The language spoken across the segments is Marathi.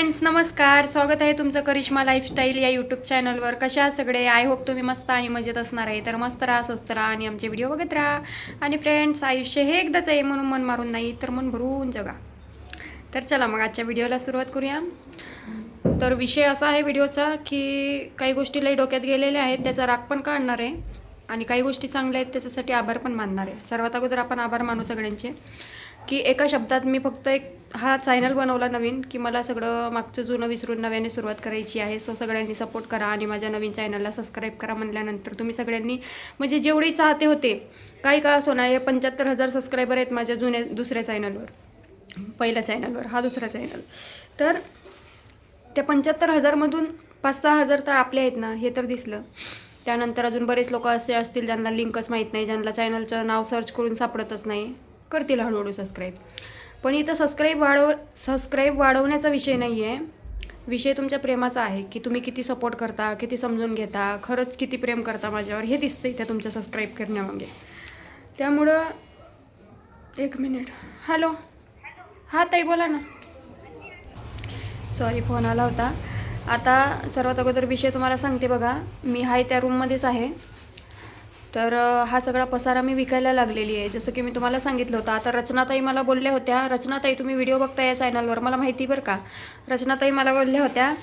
फ्रेंड्स, नमस्कार. स्वागत आहे तुमचं करिश्मा लाईफस्टाईल या यूट्यूब चॅनलवर. कशा आहात सगळे? आय होप तुम्ही मस्त आणि मजेत असणार आहे. तर मस्त राहा, स्वस्त राहा आणि आमचे व्हिडिओ बघत राहा. आणि फ्रेंड्स, आयुष्य हे एकदाच आहे, म्हणून मन मारून नाही तर मन भरून जगा. तर चला मग आजच्या व्हिडिओला सुरुवात करूया. तर विषय असा आहे व्हिडिओचा की काही गोष्टी लई डोक्यात गेलेल्या आहेत, त्याचा राग पण काढणार आहे आणि काही गोष्टी चांगल्या आहेत त्याच्यासाठी आभार पण मानणार आहे. सर्वात अगोदर आपण आभार मानू सगळ्यांचे की एका शब्दात मी फक्त हा चॅनल बनवला नवीन की मला सगळं मागचं जुनं विसरून नव्याने सुरुवात करायची आहे. सो सगळ्यांनी सपोर्ट करा आणि माझ्या नवीन चॅनलला सबस्क्राईब करा. म्हणल्यानंतर तुम्ही सगळ्यांनी म्हणजे जेवढे चाहते होते काही का असो ना, हे 75,000 सबस्क्रायबर आहेत माझ्या दुसऱ्या चॅनलवर. पहिल्या चॅनलवर, हा दुसरा चॅनल. तर त्या 75,000मधून 5-6,000 तर आपले आहेत ना, हे तर दिसलं. त्यानंतर अजून बरेच लोक असे असतील ज्यांना लिंकच माहीत नाही, ज्यांना चॅनलचं नाव सर्च करून सापडतच नाही, करतील हळूहळू सबस्क्राईब. पण इथं सबस्क्राईब वाढवण्याचा विषय नाही आहे. विषय तुमच्या प्रेमाचा आहे की तुम्ही किती सपोर्ट करता, किती समजून घेता, खरंच किती प्रेम करता माझ्यावर, हे दिसतं इथं तुमच्या सबस्क्राईब करण्यामागे. त्यामुळं एक मिनिट. हॅलो, हां ताई बोला ना. सॉरी, फोन आला होता. आता सर्वात अगोदर विषय तुम्हाला सांगते बघा. मी आहे त्या रूममध्येच आहे. तर हा सगळा पसारा मी विकायला लागलेली आहे, जसं की मी तुम्हाला सांगितलं होतं. आता रचनाताई मला बोलल्या होत्या, रचनाताई तुम्ही व्हिडिओ बघता या चॅनलवर, मला माहिती बरं का. रचनाताई मला बोलल्या होत्या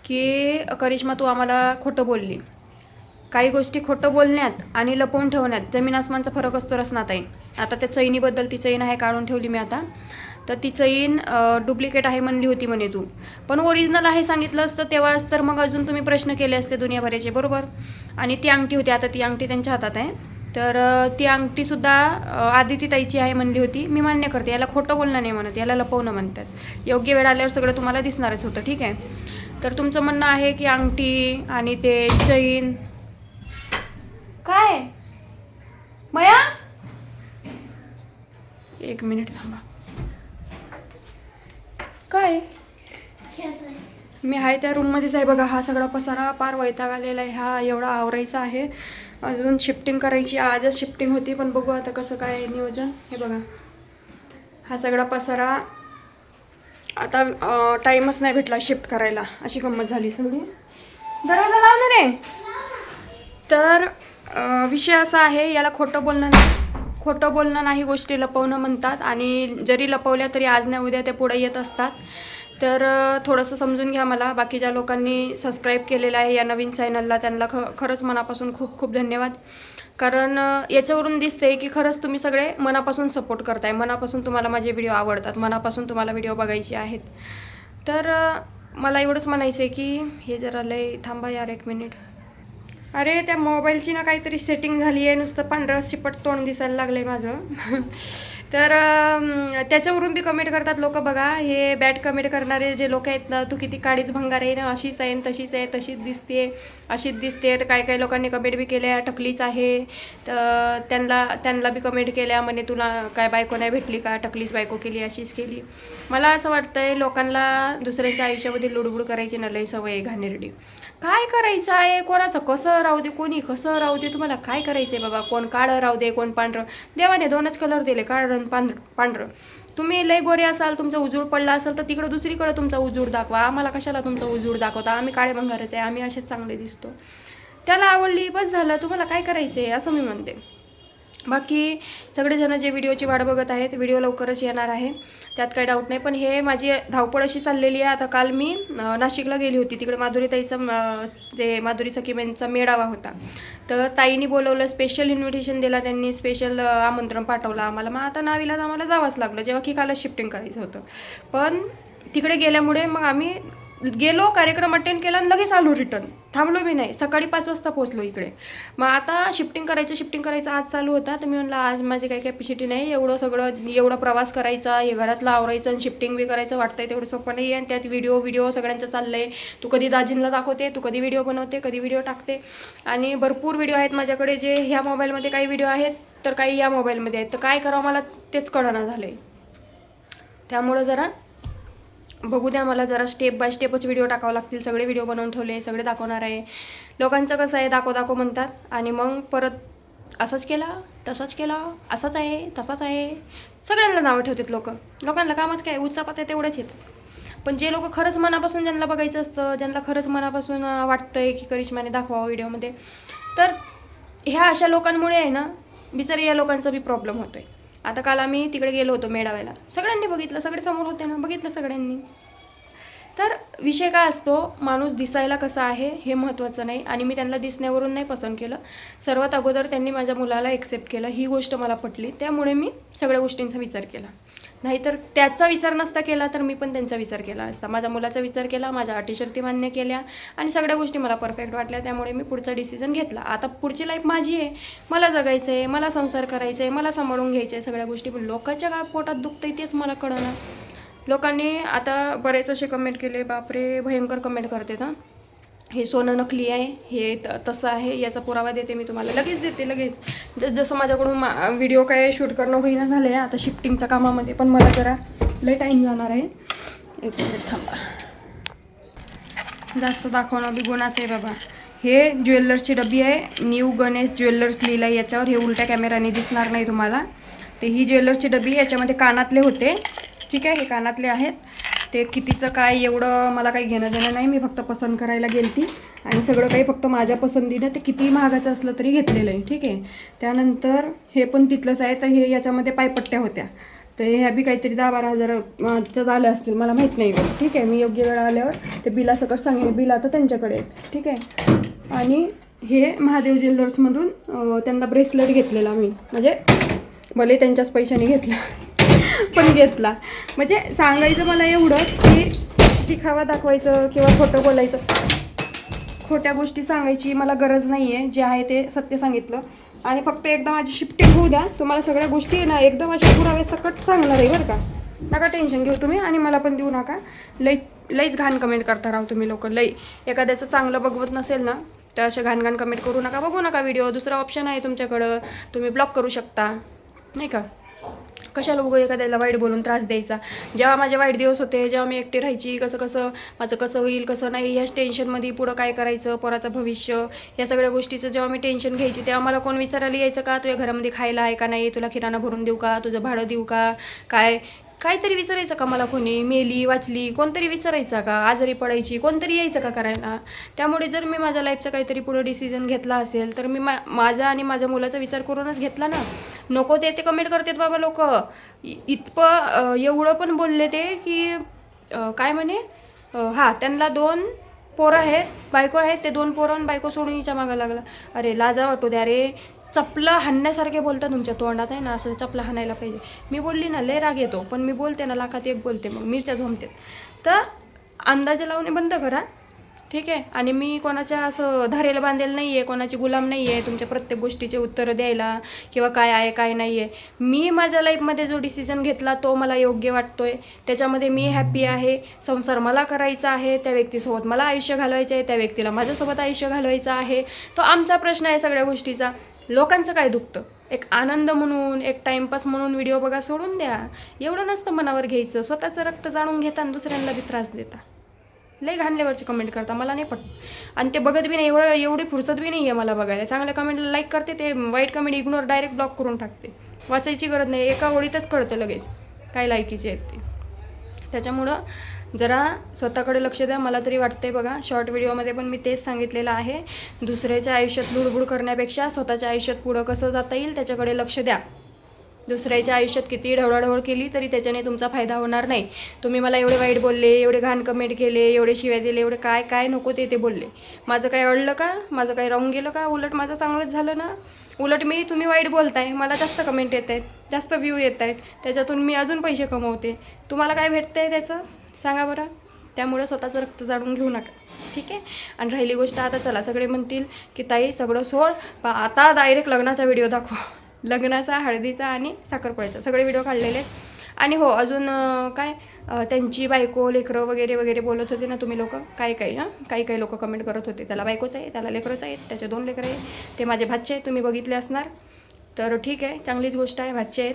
की करिश्मा तू आम्हाला खोटं बोलली. काही गोष्टी खोटं बोलण्यात आणि लपवून ठेवण्यात जमीन आसमानचा फरक असतो रचनाताई. आता त्या चैनीबद्दल, ती चैन आहे काढून ठेवली मी आता. तर ती चैन डुप्लिकेट आहे म्हणली होती म्हणे तू, पण ओरिजिनल आहे सांगितलं असतं तेव्हाच तर मग अजून तुम्ही प्रश्न केले असते दुनियाभराचे, बरोबर. आणि ती अंगठी होती, आता ती अंगठी त्यांच्या हातात आहे. तर ती अंगठीसुद्धा आदितीताईची आहे म्हणली होती. मी मान्य करते, याला खोटं बोलणं नाही म्हणत, याला लपवणं म्हणतात. योग्य वेळ आल्यावर सगळं तुम्हाला दिसणारच होतं, ठीक आहे. तर तुमचं म्हणणं आहे की अंगठी आणि ते चैन. काय मया, एक मिनिट थांबा. काय मी आहे त्या रूममध्येच आहे बघा. हा सगळा पसारा पार वैताग आलेला आहे. हा एवढा आवरायचा आहे, अजून शिफ्टिंग करायची. आजच शिफ्टिंग होती, पण बघू आता कसं काय नियोजन. हे बघा, हा सगळा पसारा आता टाईमच नाही भेटला शिफ्ट करायला, अशी गंमत झाली सगळी. दरवाजा लावणार आहे. तर विषय असा आहे, याला खोटं बोलणं नाही, गोष्टी लपवणं म्हणतात. आणि जरी लपवल्या तरी आज नाही उद्या ते पुढे येत असतात. तर थोडंसं समजून घ्या मला. बाकी ज्या लोकांनी सबस्क्राईब केलेलं आहे या नवीन चॅनलला, त्यांना खरंच मनापासून खूप खूप धन्यवाद. कारण याच्यावरून दिसते की खरंच तुम्ही सगळे मनापासून सपोर्ट करताय, मनापासून तुम्हाला माझे व्हिडिओ आवडतात, मनापासून तुम्हाला व्हिडिओ बघायचे आहेत. तर मला एवढंच म्हणायचं आहे की हे जरा लय थांबा यार, एक मिनिट. अरे त्या मोबाईलची ना काहीतरी सेटिंग झाली आहे, नुसतं पांढरं चिपट तोंड दिसायला लागलं आहे माझं. तर त्याच्यावरून बी कमेंट करतात लोक बघा. हे बॅड कमेंट करणारे जे लोक आहेत ना, तू किती काळीच भंगार आहे ना, अशीच आहे तशीच आहे, तशीच दिसते, अशीच दिसते. तर काही काही लोकांनी कमेंट बी केल्या टकलीच आहे. तर त्यांना बी कमेंट केल्या म्हणे तुला काय बायको नाही भेटली का, टकलीच बायको केली, अशीच केली. मला असं वाटतंय लोकांना दुसऱ्यांच्या आयुष्यामध्ये लुडबुड करायची ना लई सवय आहे घाणेरडी. काय करायचं आहे, कोणाचं कसं राहू दे, कोणी कसं राहू दे, तुम्हाला काय करायचं आहे बाबा. कोण काळं राहू दे, कोण पांढरं. देवाने 2च कलर दिले, काळं आणि पांढरं. तुम्ही लय गोरे असाल, तुमचा उजूड पडला असेल तर तिकडं दुसरीकडे तुमचा उजूड दाखवा. आम्हाला कशाला तुमचा उजूड दाखवता, आम्ही काळे भंगारच आहे, आम्ही असेच चांगले दिसतो. त्याला आवडली बस झालं, तुम्हाला काय करायचं आहे असं मी म्हणते. बाकी सगळेजण जे व्हिडिओची वाट बघत आहेत, व्हिडिओ लवकरच येणार आहे, त्यात काही डाऊट नाही. पण हे माझी धावपळ अशी चाललेली आहे. आता काल मी नाशिकला गेली होती, तिकडे माधुरीताईचा ते माधुरी सखीमेंचा मेळावा होता. तर ताईंनी बोलवलं, स्पेशल इन्व्हिटेशन दिला त्यांनी, स्पेशल आमंत्रण पाठवलं आम्हाला. मग आता नावीलाज आम्हाला जावंच लागलं, जेव्हा की कालच शिफ्टिंग करायचं होतं. पण तिकडे गेल्यामुळे मग आम्ही गेलो, कार्यक्रम अटेंड केला आणि लगेच आलो रिटर्न, थांबलो मी नाही. सकाळी 5 वाजता पोहोचलो इकडे. मग आता शिफ्टिंग करायचं आज चालू होता. तर मी म्हणलं आज माझी काही कॅपॅसिटी नाही, एवढा प्रवास करायचा, हे घरातलं आवरायचं आणि शिफ्टिंग बी करायचं, वाटतंय तेवढं सोपं नाही आहे. आणि त्यात व्हिडिओ सगळ्यांचं चाललं आहे. तू कधी दाजींना दाखवते, तू कधी व्हिडिओ बनवते, कधी व्हिडिओ टाकते. आणि भरपूर व्हिडिओ आहेत माझ्याकडे, जे ह्या मोबाईलमध्ये काही व्हिडिओ आहेत तर काही या मोबाईलमध्ये आहेत. तर काय करावं मला तेच कळना झालं आहे. त्यामुळं जरा बघू द्या, मला जरा स्टेप बाय स्टेपच व्हिडिओ टाकावं लागतील. सगळे व्हिडिओ बनवून ठेवले, सगळे दाखवणार आहे. लोकांचं कसं आहे, दाखव म्हणतात आणि मग परत असंच केला, तसंच केला, असंच आहे, तसंच आहे, सगळ्यांना नावं ठेवतात लोकांना कामच काय, उच्चापात्या तेवढंच येतं. पण जे लोक खरंच मनापासून ज्यांना बघायचं असतं, ज्यांना खरंच मनापासून वाटतंय की करिश्माने दाखवावं व्हिडिओमध्ये, तर ह्या अशा लोकांमुळे आहे ना, बिचारी या लोकांचा बी प्रॉब्लेम होतोय. आता काल आम्ही तिकडे गेलो होतो मेळाव्याला, सगळ्यांनी बघितलं, सगळे समोर होते ना, बघितलं सगळ्यांनी. तर विषय काय असतो, माणूस दिसायला कसा आहे हे महत्त्वाचं नाही. आणि मी त्यांना दिसण्यावरून नाही पसंत केलं. सर्वात अगोदर त्यांनी माझ्या मुलाला एक्सेप्ट केलं, ही गोष्ट मला पटली, त्यामुळे मी सगळ्या गोष्टींचा विचार केला. नाहीतर त्याचा विचार नसता केला तर मी पण त्यांचा विचार केला असता. माझ्या मुलाचा विचार केला, माझ्या अटी शर्ती मान्य केल्या आणि सगळ्या गोष्टी मला परफेक्ट वाटल्या, त्यामुळे मी पुढचा डिसिजन घेतला. आता पुढची लाईफ माझी आहे, मला जगायचं आहे, मला संसार करायचा आहे, मला सांभाळून घ्यायचं आहे सगळ्या गोष्टी. पण लोकांच्या काय पोटात दुखतंय तेच मला कळना. लोकांनी आता बरेच असे कमेंट केले, बापरे भयंकर कमेंट करते ना, हे सोनं नकली आहे, हे तसं आहे, याचा पुरावा देते मी तुम्हाला, लगेच देते लगेच. जसं माझ्याकडून व्हिडिओ काय शूट करणं होईना झालं आहे आता शिफ्टिंगच्या कामामध्ये, पण मला जरा लय टाईम जाणार आहे. एक मिनिट थांबा, जास्त दाखवणं बी गुन्हाच आहे बाबा. हे ज्वेलर्सची डबी आहे, न्यू गणेश ज्वेलर्स लिहिलं आहे याच्यावर, हे उलट्या कॅमेराने दिसणार नाही तुम्हाला. ते ही ज्वेलर्सची डबी, याच्यामध्ये कानातले होते, ठीक आहे, हे कानातले आहेत. ते कितीचं काय एवढं मला काही घेणं देणं नाही, मी फक्त पसंत करायला गेलती आणि सगळं काही फक्त माझ्या पसंतीनं ते किती महागाचं असलं तरी घेतलेलं आहे, ठीक आहे. त्यानंतर हे पण तिथलंच आहे, तर हे याच्यामध्ये पायपट्ट्या होत्या, तर ह्या बी काहीतरी 10-12 हजाराचं झालं असतील, मला माहीत नाही बरं, ठीक आहे. मी योग्य वेळा आल्यावर ते बिलासकट सांगेन, बिल आता त्यांच्याकडे आहेत, ठीक आहे. आणि हे महादेव ज्वेलर्समधून त्यांना ब्रेसलेट घेतलेला मी, म्हणजे भले त्यांच्याच पैशाने घेतला पण घेतला. म्हणजे सांगायचं मला एवढंच की दिखावा दाखवायचं किंवा खोटं बोलायचं, खोट्या गोष्टी सांगायची मला गरज नाही आहे. जे आहे ते सत्य सांगितलं. आणि फक्त एकदा माझी शिफ्टिंग होऊ द्या, तुम्हाला सगळ्या गोष्टी ना एकदम अशा पुरावे सकट सांगणार आहे बरं का. नका टेन्शन घेऊ तुम्ही आणि मला पण देऊ नका. लईच घाण कमेंट करता राहू तुम्ही लोक. एखाद्याचं चांगलं बघवत नसेल ना तर असे घाण कमेंट करू नका, बघू नका व्हिडिओ. दुसरा ऑप्शन आहे तुमच्याकडं, तुम्ही ब्लॉक करू शकता, नाही का. कशाला बघू एखाद्याला वाईट बोलून त्रास द्यायचा. जेव्हा माझे वाईट दिवस होते, जेव्हा मी एकटी राहायची, कसं माझं कसं होईल कसं नाही ह्याच टेन्शनमध्ये पुढं काय करायचं, पोराचं भविष्य, या सगळ्या गोष्टीचं जेव्हा मी टेन्शन घ्यायची, तेव्हा मला कोण विचारायला यायचं का तुझ्या घरामध्ये खायला आहे का नाही, तुला किराणा भरून देऊ का, तुझं भाडं देऊ का, काहीतरी विचारायचं का मला कोणी, मेली वाचली कोणतरी विचारायचं का, आजारी पडायची कोणतरी यायचं का करायला. त्यामुळे जर मी माझ्या लाईफचा काहीतरी पुढं डिसिजन घेतला असेल तर मी माझा आणि माझ्या मुलाचा विचार करूनच घेतला ना. नको ते कमेंट करतात बाबा लोक, इतकं एवढं पण बोलले ते की काय म्हणे, हां त्यांना 2 पोरं आहेत, बायको आहेत, ते 2 पोरं आणि बायको सोडून हिच्या मागं लागला. अरे लाजा वाटू द्या रे, चपला हाणण्यासारखे बोलता तुमच्या तोंडात आहे ना, असं चपला हाणायला पाहिजे. मी बोलली ना लय राग येतो, पण मी बोलते ना लाखात एक बोलते, मग मिरच्या झोमतेत. तर अंदाजे लावणे बंद करा, ठीक आहे. आणि मी कोणाच्या असं धारेला बांधेल नाही आहे, कोणाची गुलाम नाही आहे तुमच्या प्रत्येक गोष्टीचे उत्तरं द्यायला किंवा काय आहे काय नाही आहे. मी माझ्या लाईफमध्ये जो डिसिजन घेतला तो मला योग्य वाटतो आहे, त्याच्यामध्ये मी हॅप्पी आहे. संसार मला करायचा आहे, त्या व्यक्तीसोबत मला आयुष्य घालवायचं आहे, त्या व्यक्तीला माझ्यासोबत आयुष्य घालवायचं आहे. तो आमचा प्रश्न आहे सगळ्या गोष्टीचा. लोकांचं काय दुखतं, एक आनंद म्हणून, एक टाईमपास म्हणून व्हिडिओ बघा, सोडून द्या. एवढं नसतं मनावर घ्यायचं. स्वतःचं रक्त जाणून घेता आणि दुसऱ्यांना बी त्रास देता. लय घाणल्यावरची कमेंट करता, मला नाही पटत. आणि ते बघत बी नाही, एवढी फुरसत बी नाही आहे मला बघायला. चांगल्या कमेंटला लाईक करते, ते वाईट कमेंट इग्नोर डायरेक्ट ब्लॉक करून टाकते. वाचायची गरज नाही, एका ओळीतच कळतं लगेच काय लायकीचे आहेत ते. त्याच्यामुळं जरा स्वतःकडे लक्ष द्या. मला तरी वाटतंय बघा, शॉर्ट व्हिडिओमध्ये पण मी तेच सांगितलेलं आहे, दुसऱ्याच्या आयुष्यात लुडबुड करण्यापेक्षा स्वतःच्या आयुष्यात पुढं कसं जाता येईल त्याच्याकडे लक्ष द्या. दुसऱ्याच्या आयुष्यात किती ढवळाढवळ केली तरी त्याच्याने तुमचा फायदा होणार नाही. तुम्ही मला एवढे वाईट बोलले, एवढे घाण कमेंट केले, एवढे शिव्या दिले, एवढे काय नको ते बोलले. माझं काय अडलं का, माझं काय राहून गेलं का, उलट माझं चांगलंच झालं ना. उलट तुम्ही वाईट बोलताय, मला जास्त कमेंट येत आहेत, जास्त व्ह्यू येत आहेत, त्याच्यातून मी अजून पैसे कमवते. तुम्हाला काय भेटतं आहे त्याचं सांगा बरं. त्यामुळे स्वतःचं रक्त जाळून घेऊ नका, ठीक आहे. आणि राहिली गोष्ट, आता चला सगळे म्हणतील की ताई सगळं सोड, आता डायरेक्ट लग्नाचा व्हिडिओ दाखव. लग्नाचा, हळदीचा आणि साखरपुड्याचा सगळे व्हिडिओ काढलेले आहेत. आणि हो अजून काय त्यांची बायको लेकरं वगैरे बोलत होते ना तुम्ही लोक, काही लोक कमेंट करत होते त्याला बायकोच आहे, त्याला लेकरंच आहेत, त्याचे 2 लेकरं आहेत, ते माझे भाचे आहेत, तुम्ही बघितले असणार. तर ठीक आहे, चांगलीच गोष्ट आहे, भाचे आहेत.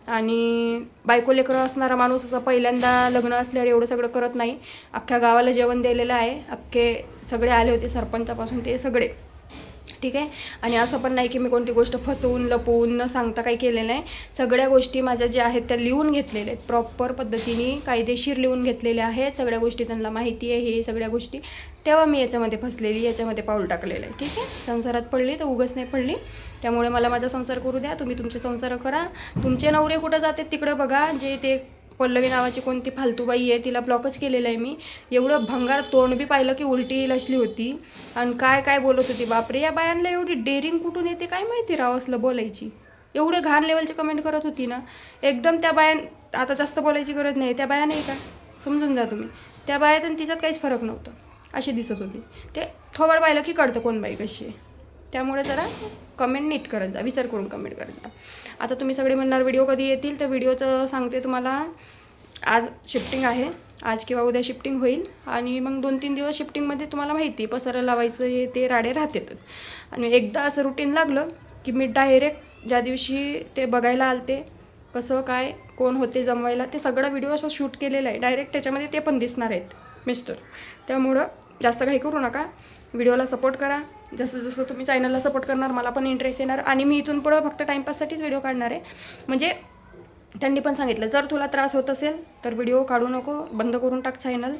आणि बायको लेकरं असणारा माणूस असं पहिल्यांदा लग्न असल्यावर एवढं सगळं करत नाही. अख्ख्या गावाला जेवण दिलेलं आहे, अख्खे सगळे आले होते सरपंचापासून ते सगळे, ठीक आहे. आणि असं पण नाही की मी कोणती गोष्ट फसवून लपवून न सांगता काही केलेलं नाही. सगळ्या गोष्टी माझ्या ज्या आहेत त्या लिहून घेतलेल्या आहेत, प्रॉपर पद्धतीने कायदेशीर लिहून घेतलेल्या आहेत. सगळ्या गोष्टी त्यांना माहिती आहे, हे सगळ्या गोष्टी. तेव्हा मी याच्यामध्ये फसलेली, याच्यामध्ये पाऊल टाकलेलं आहे. ठीक आहे. संसारात पडली तर उगाच नाही पडली. त्यामुळे मला माझा संसार करू द्या, तुम्ही तुमचे संसार करा. तुमचे नवरे कुठं जाते तिकडं बघा. जे ते पल्लवी नावाची कोणती फालतूबाई आहे, तिला ब्लॉकच केलेलं आहे मी. एवढं भंगार तोंड बी पाहिलं की उलटी लसली होती. आणि काय काय बोलत होती बापरे. या बायांना एवढी डेअरिंग कुठून येते काय माहिती राव असलं बोलायची. एवढे घाण लेवलचे कमेंट करत होती ना एकदम. त्या बायां आता जास्त बोलायची गरज नाही. त्या बाया नाही का, समजून जा तुम्ही. त्या बायात आणि तिच्यात काहीच फरक नव्हतं, अशी दिसत होती. ते थोबड पाहिलं की कळतं कोण बाई कशी आहे. त्यामुळे जरा कमेंट नीट करत जा, विचार करून कमेंट करत जा. आता तुम्ही सगळे म्हणणार व्हिडिओ कधी येतील, तर व्हिडिओचं सांगते तुम्हाला. आज शिफ्टिंग आहे, आज किंवा उद्या शिफ्टिंग होईल. आणि मग 2-3 दिवस शिफ्टिंगमध्ये तुम्हाला माहिती पसारा लावायचं हे ते राडे राहतातच. आणि एकदा असं रुटीन लागलं की मी डायरेक्ट ज्या दिवशी ते बघायला आलते कसं काय कोण होते जमवायला, ते सगळं व्हिडिओ असं शूट केलेलं आहे डायरेक्ट. त्याच्यामध्ये ते पण दिसणार आहेत मिस्टर. त्यामुळं जास्त काही करू नका, व्हिडिओला सपोर्ट करा. जसं जसं तुम्ही चॅनलला सपोर्ट करणार मला पण इंटरेस्ट येणार. आणि मी इथून पुढं फक्त टाईमपाससाठीच व्हिडिओ काढणार आहे. म्हणजे त्यांनी पण सांगितलं जर तुला त्रास होत असेल तर व्हिडिओ काढू नको, बंद करून टाक चॅनल.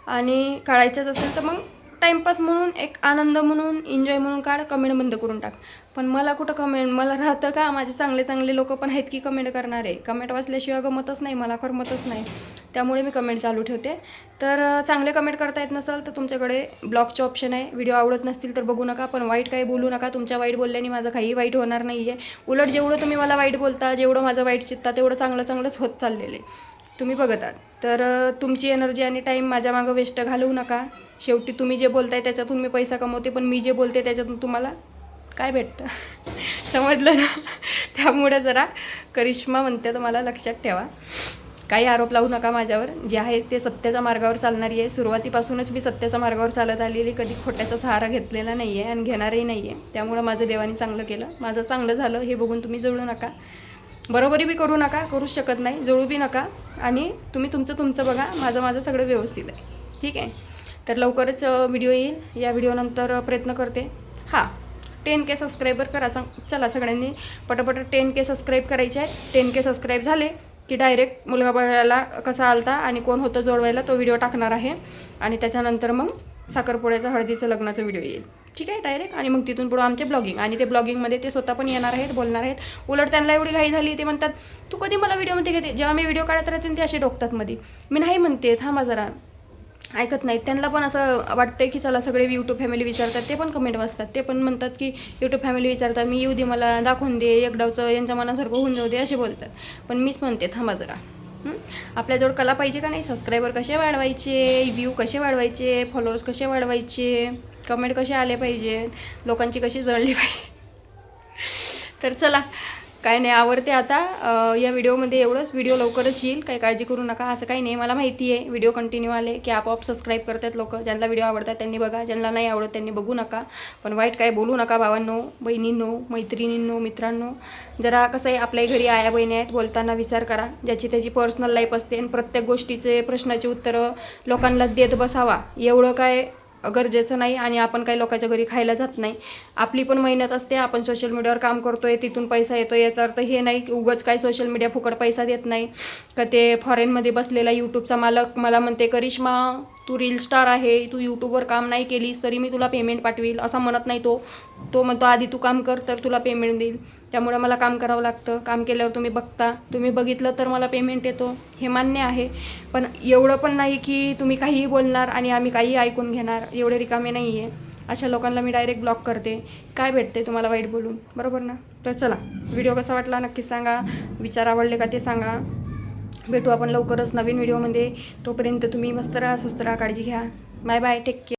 आणि काढायचंच असेल तर मग टाईमपास म्हणून, एक आनंद म्हणून, एन्जॉय म्हणून काढ, कमेंट बंद करून टाक. पण मला कुठं कमेंट, मला राहतं का, माझे चांगले चांगले लोक पण आहेत की कमेंट करणारे. कमेंट वाचल्याशिवाय गमतच नाही मला, करमतच नाही. त्यामुळे मी कमेंट चालू ठेवते. तर चांगले कमेंट करता येत नसेल तर तुमच्याकडे ब्लॉगचे ऑप्शन आहे. व्हिडिओ आवडत नसतील तर बघू नका, पण वाईट काही बोलू नका. तुमच्या वाईट बोलल्याने माझं काही वाईट होणार नाही आहे. उलट जेवढं तुम्ही मला वाईट बोलता, जेवढं माझं वाईट चित्ता, तेवढं चांगलंच होत चाललेलं आहे. तुम्ही बघत आहात. तर तुमची एनर्जी आणि टाईम माझ्या मागं वेस्ट घालवू नका. शेवटी तुम्ही जे बोलताय त्याच्यातून मी पैसा कमवते, पण मी जे बोलते त्याच्यातून तुम्हाला काय भेटतं समजलं ना. त्यामुळे जरा करिश्मा म्हणते तर मला लक्षात ठेवा. काही आरोप लावू नका माझ्यावर. जे आहे ते सत्याच्या मार्गावर चालणारी आहे. सुरुवातीपासूनच मी सत्याच्या मार्गावर चालत आलेली, कधी खोट्याचा सहारा घेतलेला नाही आहे आणि घेणारही नाही आहे. त्यामुळं माझं देवाने चांगलं केलं, माझं चांगलं झालं हे बघून तुम्ही जळू नका. बरोबरी बी करू नका, करूच शकत नाही, जळू बी नका. आणि तुम्ही तुमचं बघा, माझं सगळं व्यवस्थित आहे. ठीक आहे. तर लवकरच व्हिडिओ येईल. या व्हिडिओनंतर प्रयत्न करते. हां, 10K सबस्क्रायबर करा. चला सगळ्यांनी पटापट 10K सबस्क्राईब करायचे आहेत. 10K सबस्क्राईब झाले की डायरेक्ट मुलगा बघायला कसा आलता आणि कोण होतं जोडवायला तो व्हिडिओ टाकणार आहे. आणि त्याच्यानंतर मग साखरपुड्याचं हळदीचं लग्नाचं व्हिडिओ येईल. ठीक आहे डायरेक्ट. आणि मग तिथून पुढं आमचे ब्लॉगिंग. आणि ते ब्लॉगिंगमध्ये ते स्वतः पण येणार आहेत, बोलणार आहेत. उलट त्यांना एवढी घाई झाली, ते म्हणतात तू कधी मला व्हिडिओमध्ये घेते. जेव्हा मी व्हिडिओ काढत राहते ते असे डोकतात मध्ये. मी नाही म्हणते, थांबा जरा, ऐकत नाहीत. त्यांना पण असं वाटतं की चला सगळे यूट्यूब फॅमिली विचारतात, ते पण कमेंट वाचतात. ते पण म्हणतात की यूट्यूब फॅमिली विचारतात, मी येऊ दे, मला दाखवून दे, एकडावचं यांच्या मनासारखं होऊन जाऊ दे, असे बोलतात. पण मीच म्हणते थांबा जरा. आपल्याजवळ कला पाहिजे का नाही. सबस्क्रायबर कसे वाढवायचे, व्ह्यू कसे वाढवायचे, फॉलोअर्स कसे वाढवायचे, कमेंट कसे आले पाहिजे, लोकांची कशी जळली पाहिजे. तर चला, काय नाही, आवडते आता. या व्हिडिओमध्ये एवढंच. व्हिडिओ लवकरच येईल, काही काळजी करू नका. असं काही नाही, मला माहिती आहे व्हिडिओ कंटिन्यू आले की आपोआप सबस्क्राईब करतात लोक. ज्यांना व्हिडिओ आवडतात त्यांनी बघा, ज्यांना नाही आवडत त्यांनी बघू नका. पण वाईट काय बोलू नका भावांनो, बहिणींनो, मैत्रिणींनो, मित्रांनो. जरा कसं आहे, आपल्या घरी आया बहिणी आहेत, बोलताना विचार करा. ज्याची त्याची पर्सनल लाईफ असते आणि प्रत्येक गोष्टीचे प्रश्नाची उत्तरं लोकांना देत बसावा एवढं काय गरजेचं नाही. आणि आपण काही लोकांच्या घरी खायला जात नाही. आपली पण मेहनत असते. आपण सोशल मीडियावर काम करतोय, तिथून पैसा येतो, याचा अर्थ हे नाही की उगाच काय सोशल मीडिया फुकट पैसा देत नाही. का ते फॉरेनमध्ये बसलेला यूट्यूबचा मालक मला म्हणते करिश्मा तू रील स्टार आहे, तू यूट्यूबवर काम नाही केलीस तरी मी तुला पेमेंट पाठवेल, असा म्हणत नाही. तो म्हणतो आधी तू काम कर तर तुला पेमेंट देईल. त्यामुळे मला काम करावं लागतं. काम केल्यावर तुम्ही बघता, तुम्ही बघितलं तर मला पेमेंट येतो, हे मान्य आहे. पण एवढं पण नाही की तुम्ही काहीही बोलणार आणि आम्ही काहीही ऐकून घेणार, एवढे रिकामे नाही आहे. अशा लोकांना मी डायरेक्ट ब्लॉक करते. काय भेटते तुम्हाला वाईट बोलून, बरोबर ना. तर चला, व्हिडिओ कसा वाटला नक्कीच सांगा. विचार आवडले का ते सांगा. भेटू आपण लवकरच नवीन व्हिडिओमध्ये. तोपर्यंत तुम्ही मस्त राहा, स्वस्त राहा, काळजी घ्या. Bye bye, take care.